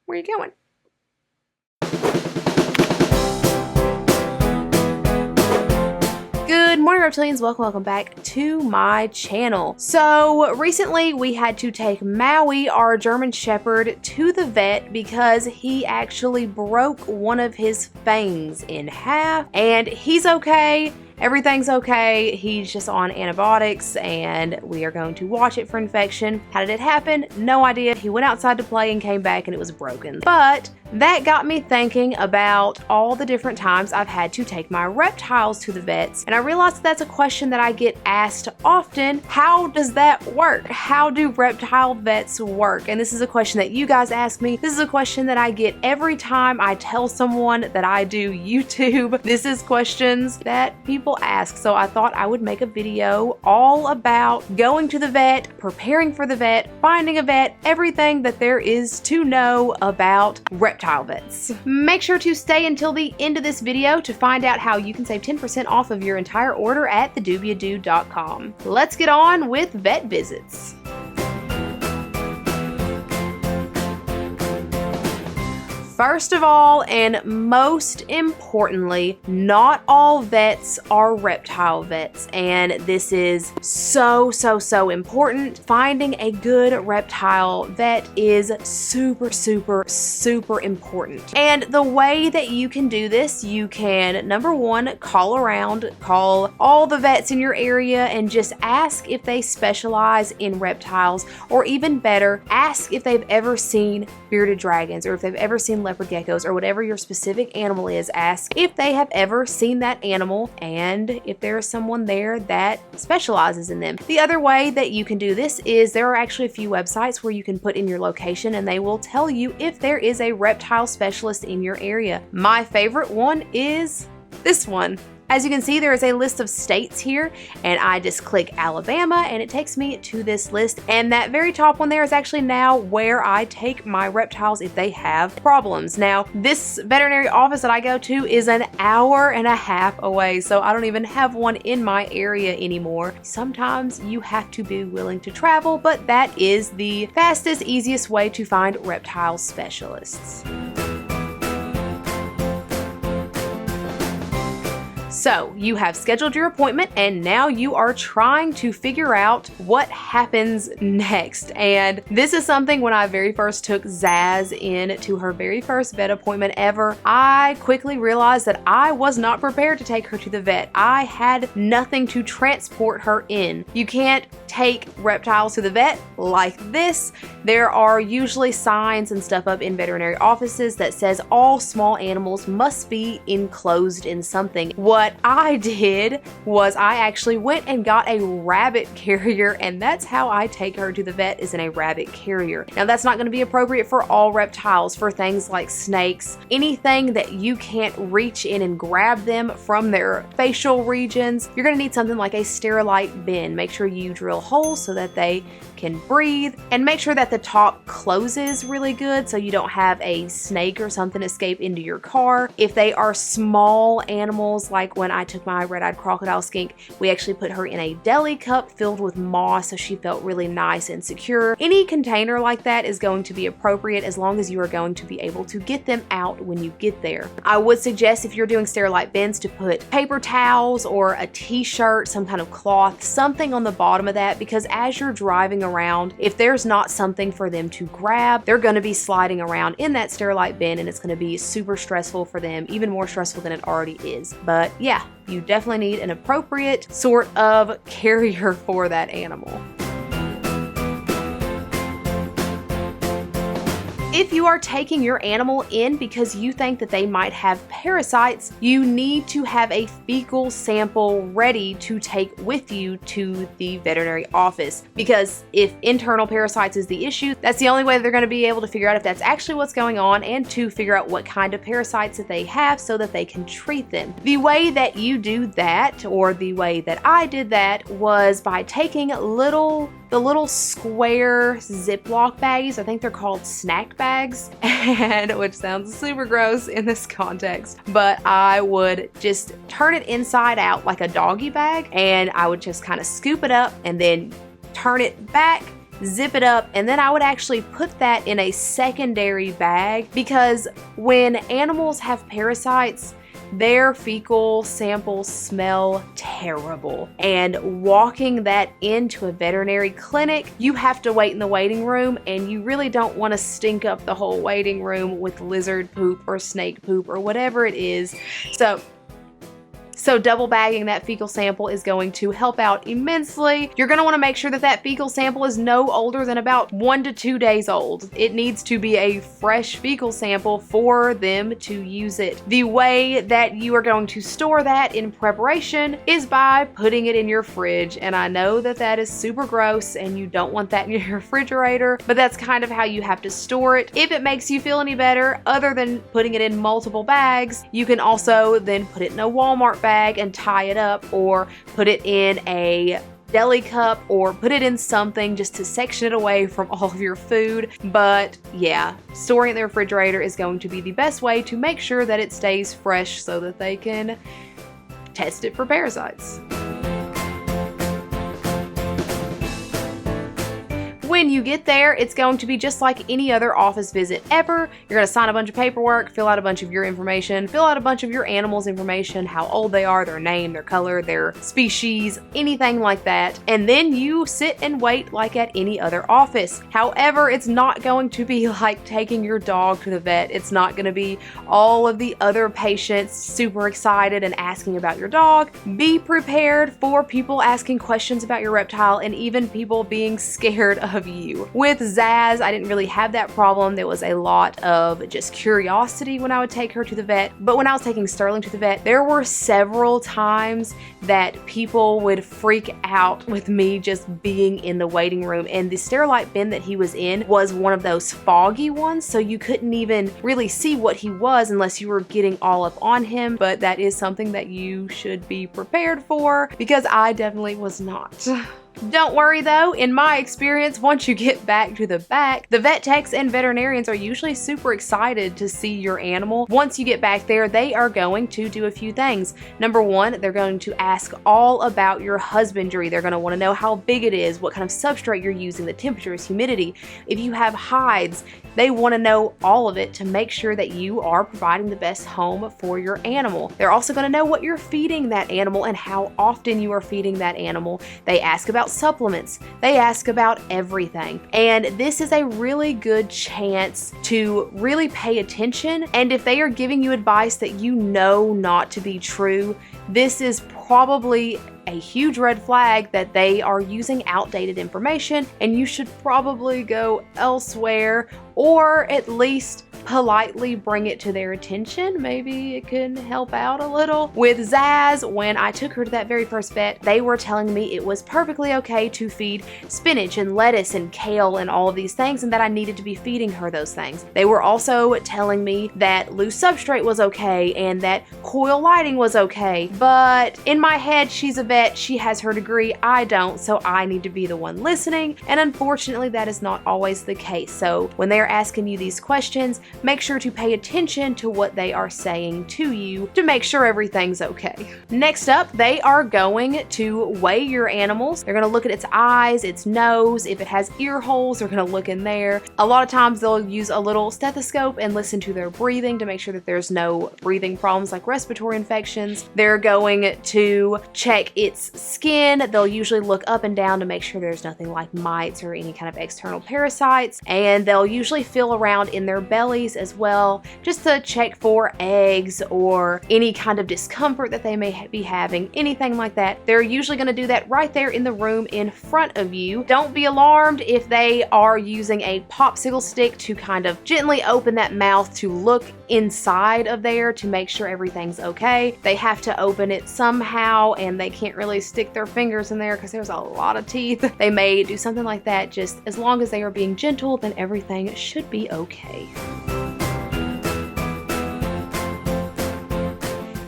Where are you going? Good morning, Reptilians. Welcome back to my channel. So recently we had to take Maui, our German Shepherd, to the vet because he actually broke one of his fangs in half, and he's okay. Everything's okay. He's just on antibiotics and we are going to watch it for infection. How did it happen? No idea. He went outside to play and came back and it was broken. But that got me thinking about all the different times I've had to take my reptiles to the vets, and I realized that's a question that I get asked often. How does that work? How do reptile vets work? And this is a question that you guys ask me. This is a question that I get every time I tell someone that I do YouTube. This is questions that people ask, so I thought I would make a video all about going to the vet, preparing for the vet, finding a vet, everything that there is to know about reptile vets. Make sure to stay until the end of this video to find out how you can save 10% off of your entire order at thedubiadoo.com. Let's get on with vet visits. First of all, and most importantly, not all vets are reptile vets, and this is so important. Finding a good reptile vet is super important. And the way that you can do this, you can, number one, call around, call all the vets in your area and just ask if they specialize in reptiles, or even better, ask if they've ever seen bearded dragons, or if they've ever seen leopard geckos, or whatever your specific animal is. Ask if they have ever seen that animal and if there is someone there that specializes in them. The other way that you can do this is there are actually a few websites where you can put in your location and they will tell you if there is a reptile specialist in your area. My favorite one is this one. As you can see, there is a list of states here, and I just click Alabama and it takes me to this list, and that very top one there is actually now where I take my reptiles if they have problems. Now, this veterinary office that I go to is an hour and a half away, so I don't even have one in my area anymore. Sometimes you have to be willing to travel, but that is the fastest, easiest way to find reptile specialists. So you have scheduled your appointment and now you are trying to figure out what happens next. And this is something when I very first took Zaz in to her very first vet appointment ever, I quickly realized that I was not prepared to take her to the vet. I had nothing to transport her in. You can't take reptiles to the vet like this. There are usually signs and stuff up in veterinary offices that says all small animals must be enclosed in something. What I did was I actually went and got a rabbit carrier, and that's how I take her to the vet, is in a rabbit carrier. Now that's not going to be appropriate for all reptiles. For things like snakes, anything that you can't reach in and grab them from their facial regions, you're going to need something like a sterilite bin. Make sure you drill holes so that they can breathe, and make sure that the top closes really good so you don't have a snake or something escape into your car. If they are small animals, like when I took my red-eyed crocodile skink, we actually put her in a deli cup filled with moss so she felt really nice and secure. Any container like that is going to be appropriate as long as you are going to be able to get them out when you get there. I would suggest, if you're doing sterilite bins, to put paper towels or a t-shirt, some kind of cloth, something on the bottom of that, because as you're driving around, if there's not something for them to grab, they're going to be sliding around in that sterilite bin and it's going to be super stressful for them, even more stressful than it already is. But yeah, you definitely need an appropriate sort of carrier for that animal. If you are taking your animal in because you think that they might have parasites, you need to have a fecal sample ready to take with you to the veterinary office, because if internal parasites is the issue, that's the only way they're going to be able to figure out if that's actually what's going on, and to figure out what kind of parasites that they have so that they can treat them. The way that you do that, or the way that I did that, was by taking the little square Ziploc baggies. I think they're called snack bags, and which sounds super gross in this context, but I would just turn it inside out like a doggy bag, and I would just kind of scoop it up and then turn it back, zip it up, and then I would actually put that in a secondary bag, because when animals have parasites, their fecal samples smell terrible. And walking that into a veterinary clinic, you have to wait in the waiting room, and you really don't want to stink up the whole waiting room with lizard poop or snake poop or whatever it is. So double bagging that fecal sample is going to help out immensely. You're going to want to make sure that that fecal sample is no older than about 1 to 2 days old. It needs to be a fresh fecal sample for them to use it. The way that you are going to store that in preparation is by putting it in your fridge. And I know that that is super gross and you don't want that in your refrigerator, but that's kind of how you have to store it. If it makes you feel any better, other than putting it in multiple bags, you can also then put it in a Walmart bag and tie it up, or put it in a deli cup, or put it in something just to section it away from all of your food. But yeah, storing it in the refrigerator is going to be the best way to make sure that it stays fresh so that they can test it for parasites. When you get there, it's going to be just like any other office visit ever. You're going to sign a bunch of paperwork, fill out a bunch of your information, fill out a bunch of your animal's information, how old they are, their name, their color, their species, anything like that. And then you sit and wait like at any other office. However, it's not going to be like taking your dog to the vet. It's not going to be all of the other patients super excited and asking about your dog. Be prepared for people asking questions about your reptile, and even people being scared of you. With Zaz, I didn't really have that problem. There was a lot of just curiosity when I would take her to the vet. But when I was taking Sterling to the vet, there were several times that people would freak out with me just being in the waiting room. And the Sterilite bin that he was in was one of those foggy ones, so you couldn't even really see what he was unless you were getting all up on him. But that is something that you should be prepared for, because I definitely was not. Don't worry though, in my experience, once you get back to the back, the vet techs and veterinarians are usually super excited to see your animal. Once you get back there, they are going to do a few things. Number one, they're going to ask all about your husbandry. They're going to want to know how big it is, what kind of substrate you're using, the temperatures, humidity. If you have hides, they want to know all of it to make sure that you are providing the best home for your animal. They're also going to know what you're feeding that animal and how often you are feeding that animal. They ask about supplements. They ask about everything. And this is a really good chance to really pay attention. And if they are giving you advice that you know not to be true, this is probably a huge red flag that they are using outdated information, and you should probably go elsewhere, or at least politely bring it to their attention. Maybe it can help out a little. With Zaz, when I took her to that very first vet, they were telling me it was perfectly okay to feed spinach and lettuce and kale and all of these things, and that I needed to be feeding her those things. They were also telling me that loose substrate was okay and that coil lighting was okay. But in my head, she's a vet, she has her degree, I don't, so I need to be the one listening. And unfortunately, that is not always the case. So when they're asking you these questions, make sure to pay attention to what they are saying to you to make sure everything's okay. Next up, they are going to weigh your animals. They're going to look at its eyes, its nose. If it has ear holes, they're going to look in there. A lot of times they'll use a little stethoscope and listen to their breathing to make sure that there's no breathing problems like respiratory infections. They're going to check its skin. They'll usually look up and down to make sure there's nothing like mites or any kind of external parasites. And they'll usually feel around in their bellies as well, just to check for eggs or any kind of discomfort that they may be having, anything like that. They're usually going to do that right there in the room in front of you. Don't be alarmed if they are using a popsicle stick to kind of gently open that mouth to look inside of there to make sure everything's okay. They have to open it somehow, and they can't really stick their fingers in there because there's a lot of teeth. They may do something like that. Just as long as they are being gentle, then everything should be okay.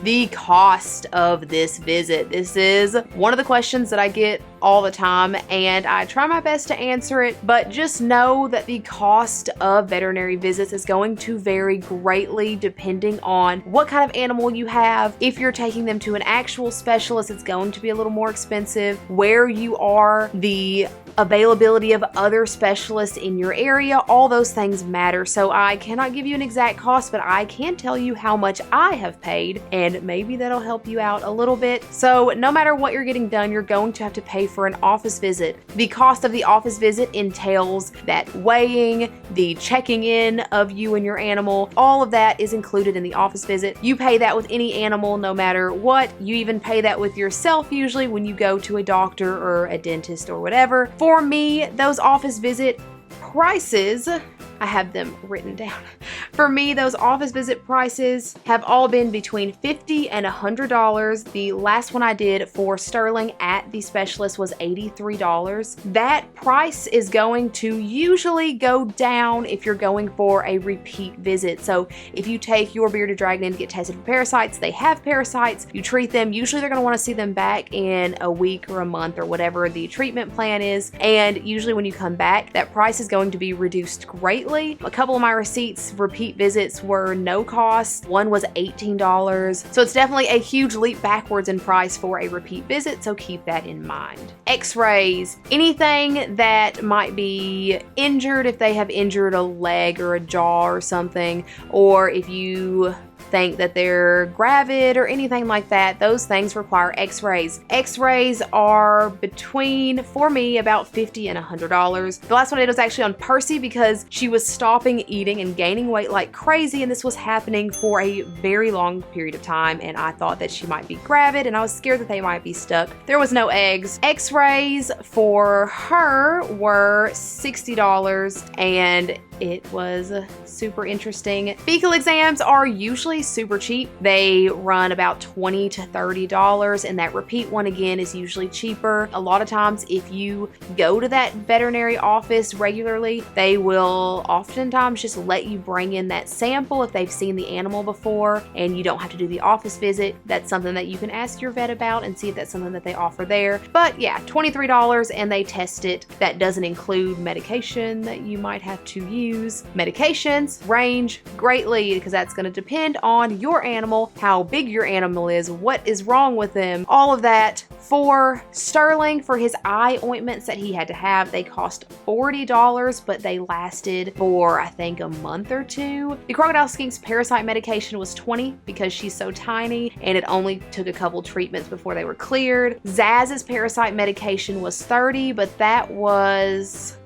The cost of this visit. This is one of the questions that I get all the time, and I try my best to answer it, but just know that the cost of veterinary visits is going to vary greatly depending on what kind of animal you have. If you're taking them to an actual specialist, it's going to be a little more expensive. Where you are, the availability of other specialists in your area, all those things matter. So I cannot give you an exact cost, but I can tell you how much I have paid, and maybe that'll help you out a little bit. So no matter what you're getting done, you're going to have to pay for an office visit. The cost of the office visit entails that weighing, the checking in of you and your animal, all of that is included in the office visit. You pay that with any animal no matter what. You even pay that with yourself usually when you go to a doctor or a dentist or whatever. For me, those office visit prices, I have them written down. For me, those office visit prices have all been between $50 and $100. The last one I did for Sterling at the specialist was $83. That price is going to usually go down if you're going for a repeat visit. So if you take your bearded dragon in to get tested for parasites, they have parasites, you treat them, usually they're gonna wanna see them back in a week or a month or whatever the treatment plan is. And usually when you come back, that price is going to be reduced greatly. A couple of my receipts, repeat visits were no cost. One was $18. So it's definitely a huge leap backwards in price for a repeat visit, so keep that in mind. X-rays, anything that might be injured, if they have injured a leg or a jaw or something, or if you think that they're gravid or anything like that, those things require x-rays. X-rays are between, for me, about $50 and $100. The last one I did was actually on Percy because she was stopping eating and gaining weight like crazy, and this was happening for a very long period of time, and I thought that she might be gravid and I was scared that they might be stuck. There was no eggs. X-rays for her were $60, and it was super interesting. Fecal exams are usually super cheap. They run about $20 to $30, and that repeat one again is usually cheaper. A lot of times if you go to that veterinary office regularly, they will oftentimes just let you bring in that sample if they've seen the animal before, and you don't have to do the office visit. That's something that you can ask your vet about and see if that's something that they offer there. But yeah, $23, and they test it. That doesn't include medication that you might have to use. Medications range greatly because that's going to depend on your animal, how big your animal is, what is wrong with them, all of that. For Sterling, for his eye ointments that he had to have, they cost $40, but they lasted for I think a month or two. The Crocodile Skink's parasite medication was $20 because she's so tiny, and it only took a couple treatments before they were cleared. Zaz's parasite medication was $30, but that was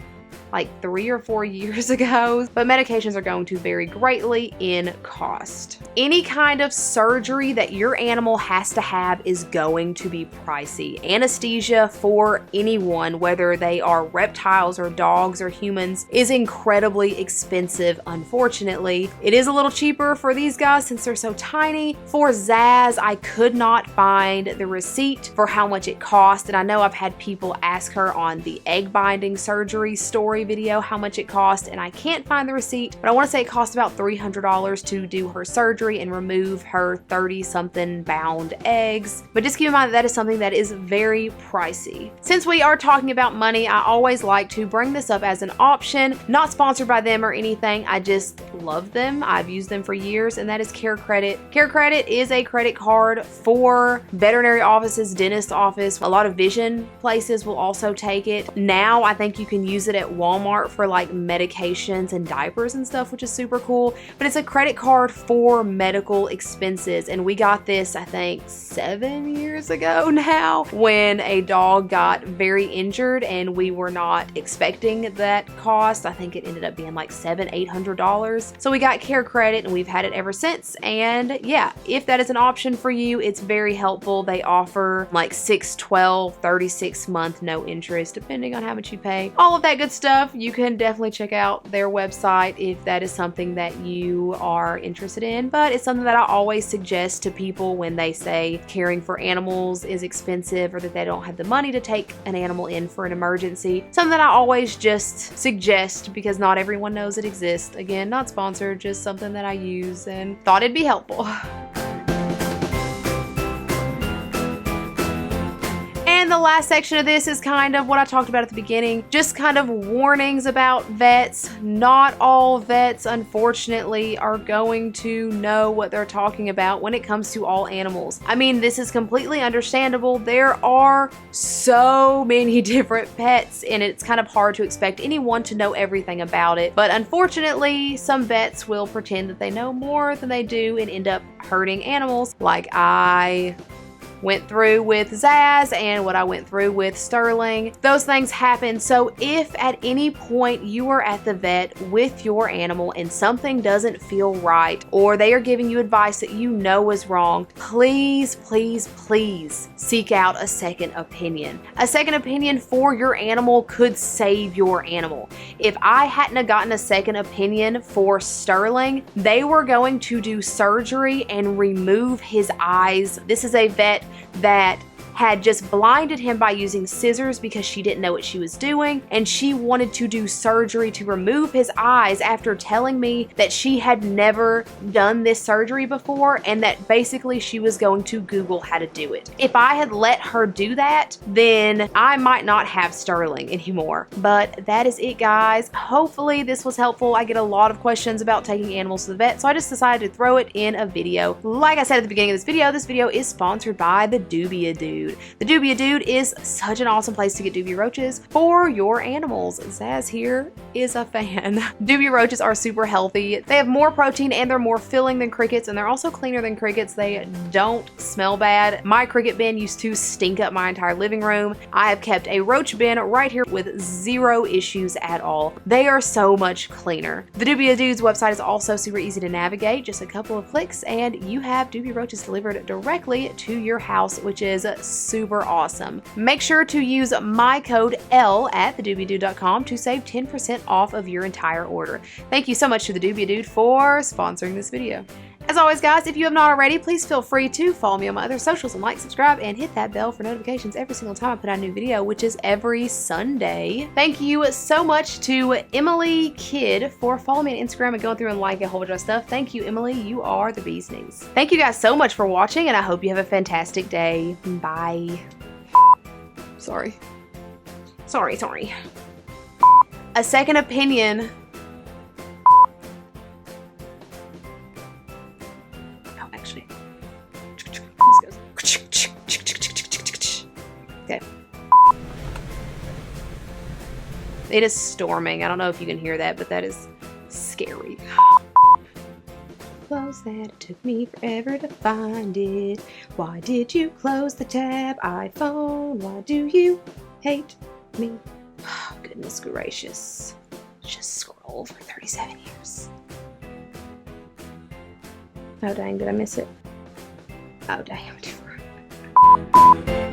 like 3 or 4 years ago. But medications are going to vary greatly in cost. Any kind of surgery that your animal has to have is going to be pricey. Anesthesia for anyone, whether they are reptiles or dogs or humans, is incredibly expensive, unfortunately. It is a little cheaper for these guys since they're so tiny. For Zaz, I could not find the receipt for how much it cost, and I know I've had people ask her on the egg binding surgery story video how much it cost, and I can't find the receipt, but I want to say it cost about $300 to do her surgery and remove her 30-something bound eggs. But just keep in mind that is something that is very pricey. Since we are talking about money, I always like to bring this up as an option. Not sponsored by them or anything, I just love them. I've used them for years, and that is Care Credit. Care Credit is a credit card for veterinary offices, dentist office. A lot of vision places will also take it. Now I think you can use it at Walmart for like medications and diapers and stuff, which is super cool. But it's a credit card for medical expenses, and we got this I think 7 years ago now when a dog got very injured, and we were not expecting that cost. I think it ended up being like $700-800. So we got Care Credit, and we've had it ever since. And yeah, if that is an option for you, it's very helpful. They offer like 6, 12, 36 month no interest depending on how much you pay. All of that good stuff. You can definitely check out their website if that is something that you are interested in. But it's something that I always suggest to people when they say caring for animals is expensive or that they don't have the money to take an animal in for an emergency. Something that I always just suggest because not everyone knows it exists. Again, not sponsored, just something that I use and thought it'd be helpful. And the last section of this is kind of what I talked about at the beginning, just kind of warnings about vets. Not all vets, unfortunately, are going to know what they're talking about when it comes to all animals. I mean, this is completely understandable. There are so many different pets, and it's kind of hard to expect anyone to know everything about it. But unfortunately, some vets will pretend that they know more than they do and end up hurting animals, like I went through with Zaz and what I went through with Sterling. Those things happen. So if at any point you are at the vet with your animal and something doesn't feel right, or they are giving you advice that you know is wrong, please, please, please seek out a second opinion. A second opinion for your animal could save your animal. If I hadn't have gotten a second opinion for Sterling, they were going to do surgery and remove his eyes. This is a vet that had just blinded him by using scissors because she didn't know what she was doing, and she wanted to do surgery to remove his eyes after telling me that she had never done this surgery before and that basically she was going to Google how to do it. If I had let her do that, then I might not have Sterling anymore. But that is it, guys. Hopefully this was helpful. I get a lot of questions about taking animals to the vet, so I just decided to throw it in a video. Like I said at the beginning of this video is sponsored by the Dubia Dude. The Dubia Dude is such an awesome place to get dubia roaches for your animals. Zaz here is a fan. Dubia roaches are super healthy. They have more protein and they're more filling than crickets, and they're also cleaner than crickets. They don't smell bad. My cricket bin used to stink up my entire living room. I have kept a roach bin right here with zero issues at all. They are so much cleaner. The Dubia Dude's website is also super easy to navigate. Just a couple of clicks and you have dubia roaches delivered directly to your house, which is super awesome. Make sure to use my code Elle at thedubiadude.com to save 10% off of your entire order. Thank you so much to the Dubia Dude for sponsoring this video. As always, guys, if you have not already, please feel free to follow me on my other socials and like, subscribe, and hit that bell for notifications every single time I put out a new video, which is every Sunday. Thank you so much to Emily Kidd for following me on Instagram and going through and liking a whole bunch of stuff. Thank you, Emily. You are the bee's knees. Thank you guys so much for watching, and I hope you have a fantastic day. Bye. Sorry. A second opinion. Actually, this goes. Okay. It is storming. I don't know if you can hear that, but that is scary. Close that. It took me forever to find it. Why did you close the tab, iPhone? Why do you hate me? Oh, goodness gracious. Just scroll for 37 years. Oh dang, did I miss it? Oh dang, I'm too far.